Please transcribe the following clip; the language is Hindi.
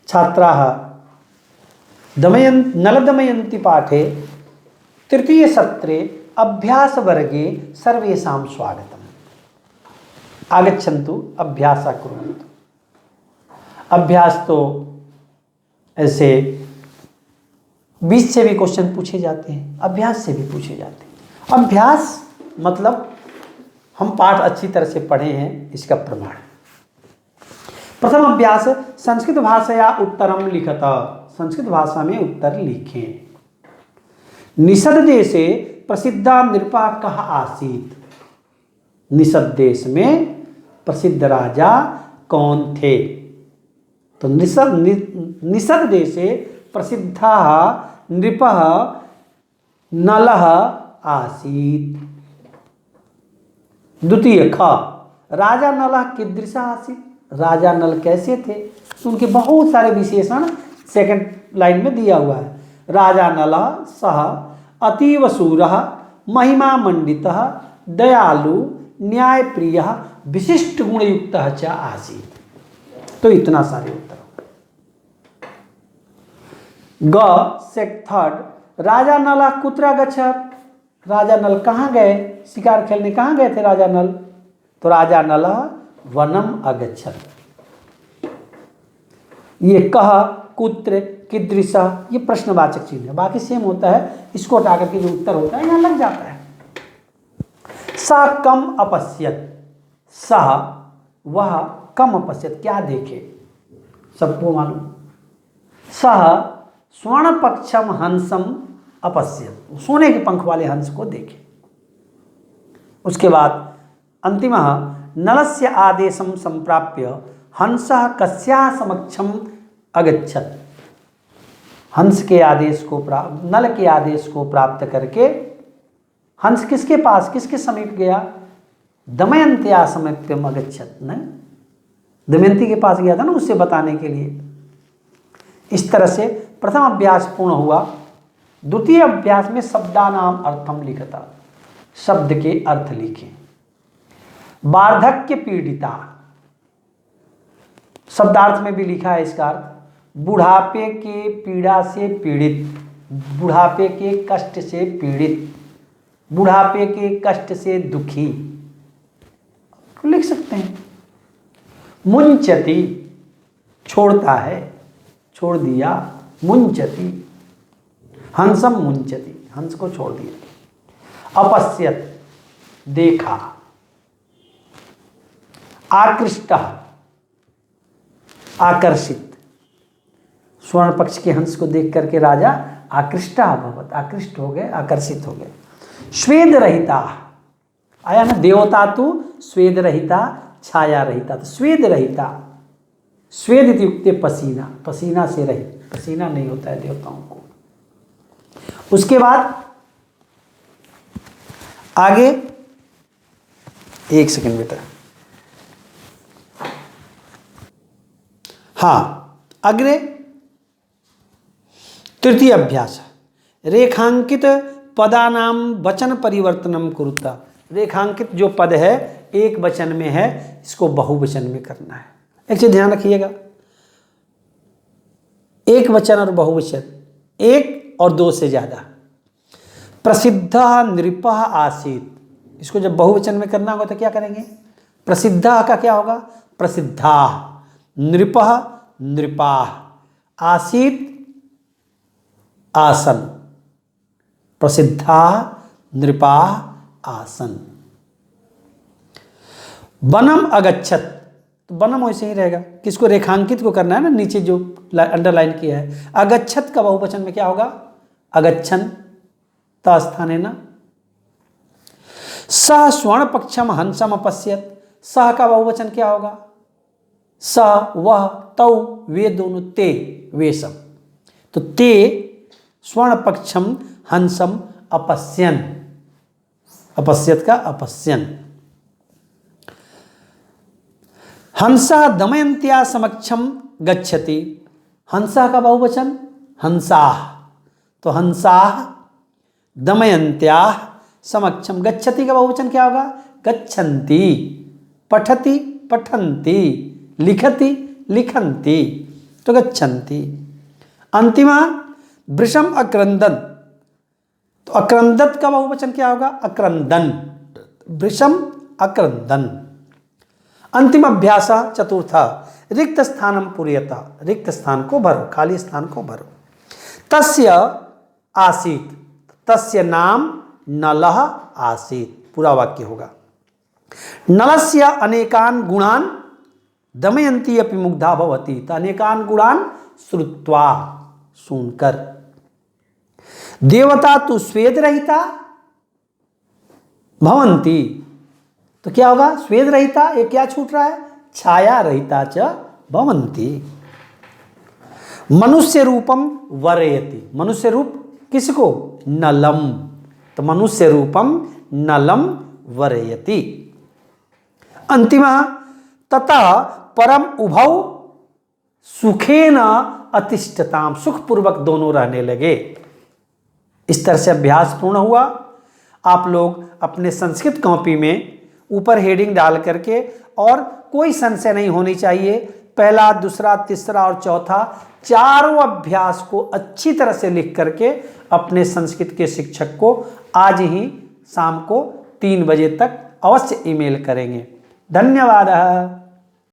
छात्राः नल दमयन्ती पाठे तृतीय सत्रे अभ्यासवर्गे सर्वेषां स्वागतम्। आगच्छन्तु अभ्यासः कुर्वन्तु। अभ्यास तो ऐसे 20 से भी क्वेश्चन पूछे जाते हैं, अभ्यास से भी पूछे जाते हैं। अभ्यास मतलब हम पाठ अच्छी तरह से पढ़े हैं, इसका प्रमाण। प्रथम अभ्यास, संस्कृत भाषया उत्तरम लिखत। संस्कृत भाषा में उत्तर लिखें। निषद देशे प्रसिद्धा नृपा कः आसीत्। निषद देश में प्रसिद्ध राजा कौन थे? तो निषद देशे प्रसिद्धा नृपः नलः आसीत्। द्वितीय ख, राजा नलः कीदृशः आसीत्। राजा नल कैसे थे? तो उनके बहुत सारे विशेषण सेकंड लाइन में दिया हुआ है। राजा नलः सः अतीव शूरः महिमा मंडितः दयालु न्यायप्रियः विशिष्ट गुणयुक्तः च आसीत्। तो इतना सारे उत्तर। ग सेक थर्ड, राजा नल कुत्र गच्छत्। राजा नल कहाँ गए? शिकार खेलने कहाँ गए थे राजा नल? तो राजा नल वनम अगच्छत्। ये कह कुत्र कीदृशः, ये प्रश्नवाचक चिन्ह है, बाकी सेम होता है। इसको हटा करके जो उत्तर होता है यहाँ लग जाता है। सः कम अपश्यत्। सः वह कम अपश्यत् क्या देखे? सबको मालूम। सः स्वर्ण पक्षम हंसम अपश्यत्, सोने के पंख वाले हंस को देखे। उसके बाद अंतिम, नलस्य आदेशम संप्राप्य हंसः कस्याः समक्षम अगच्छत्। हंस के आदेश को नल के आदेश को प्राप्त करके हंस किसके पास, किसके समीप गया? दमयंत्या समीप्यम अगच्छत्। नहीं, दमयंती के पास गया था ना, उससे बताने के लिए। इस तरह से प्रथम अभ्यास पूर्ण हुआ। द्वितीय अभ्यास में शब्दानाम अर्थम लिखता, शब्द के अर्थ लिखें। वार्धक्य पीड़िता, शब्दार्थ में भी लिखा है इसका अर्थ। बुढ़ापे के पीड़ा से पीड़ित, बुढ़ापे के कष्ट से पीड़ित, बुढ़ापे के कष्ट से दुखी, लिख सकते हैं। मुंचती, छोड़ता है, छोड़ दिया। मुंचती, हंसम मुंचती, हंस को छोड़ दिया। अपश्यत, देखा। आकृष्ट, आकर्षित, स्वर्ण पक्ष के हंस को देख करके राजा आकृष्ट अभवत, आकृष्ट हो गए, आकर्षित हो गए। स्वेद रहिता, आया ना, देवता तो स्वेद रहिता, छाया रहिता। तो स्वेद रहिता, स्वेद इत्युक्ते पसीना, पसीना से रहित, पसीना नहीं होता है देवताओं को। उसके बाद आगे, एक सेकंड बेटा, हाँ, अग्रे तृतीय अभ्यास, रेखांकित पदानाम वचन परिवर्तनम कुरुता। रेखांकित जो पद है एक वचन में है, इसको बहुवचन में करना है। एक चीज ध्यान रखिएगा, एक वचन और बहुवचन, एक और दो से ज्यादा। प्रसिद्धा नृपः आसीत्, इसको जब बहुवचन में करना होगा तो क्या करेंगे? प्रसिद्धा का क्या होगा? प्रसिद्धा। नृपः नृपाः, आसीत् आसन। प्रसिद्धा नृपाः आसन। वनम अगच्छत्, तो वनम वैसे ही रहेगा। किसको? रेखांकित को करना है ना, नीचे जो अंडरलाइन किया है। अगच्छत् का बहुवचन में क्या होगा? अगच्छन्, तास्थाने न। सः स्वर्ण पक्षम हंसम अपश्यत्, सह का बहुवचन क्या होगा? स, वह, तौ, वे दोनों, ते, वे सब। तो ते स्वर्ण पक्षम हंसम अपश्यन्, अपश्यत का अपश्यन्। हंसा दमयंत्या समक्षम गच्छति, हंसा का बहुवचन हंसाः, तो हंसाः दमयंत्या समक्षम। गच्छति का बहुवचन क्या होगा? गच्छन्ति। पठति पठन्ति, लिखति लिखन्ति। तो गच्छन्ति। अंतिमा वृषम अक्रंदन, तो अक्रंदत का बहुवचन क्या होगा? अक्रंदन। वृषम अक्रंदन। अंतिम अभ्यास चतुर्था रिक्त स्थानम पूर्यता, रिक्त स्थान को भरो, खाली स्थान को भरो। तस्य आसीत, तस्य नाम नलः आसीत, पूरा वाक्य होगा। नलस्य अनेकान गुणान दमयंती अपि मुग्धा भवति, तो अनेकान गुणान श्रुत्वा, सुनकर। देवता तु स्वेद रहिता भवंती, तो क्या होगा? स्वेद रहिता, ये क्या छूट रहा है? छाया रहिता च भवंती। मनुष्य रूपम वरयति, मनुष्य रूप किसको? नलम, तो मनुष्य रूपम नलम वरयति। अंतिमा तथा परम उभौ सुखेन अतिष्ठताम, सुखपूर्वक दोनों रहने लगे। इस तरह से अभ्यास पूर्ण हुआ। आप लोग अपने संस्कृत कॉपी में ऊपर हेडिंग डाल करके, और कोई संशय नहीं होनी चाहिए, पहला, दूसरा, तीसरा और चौथा चारों अभ्यास को अच्छी तरह से लिख करके अपने संस्कृत के शिक्षक को आज ही शाम को 3 बजे तक अवश्य ईमेल करेंगे। धन्यवाद।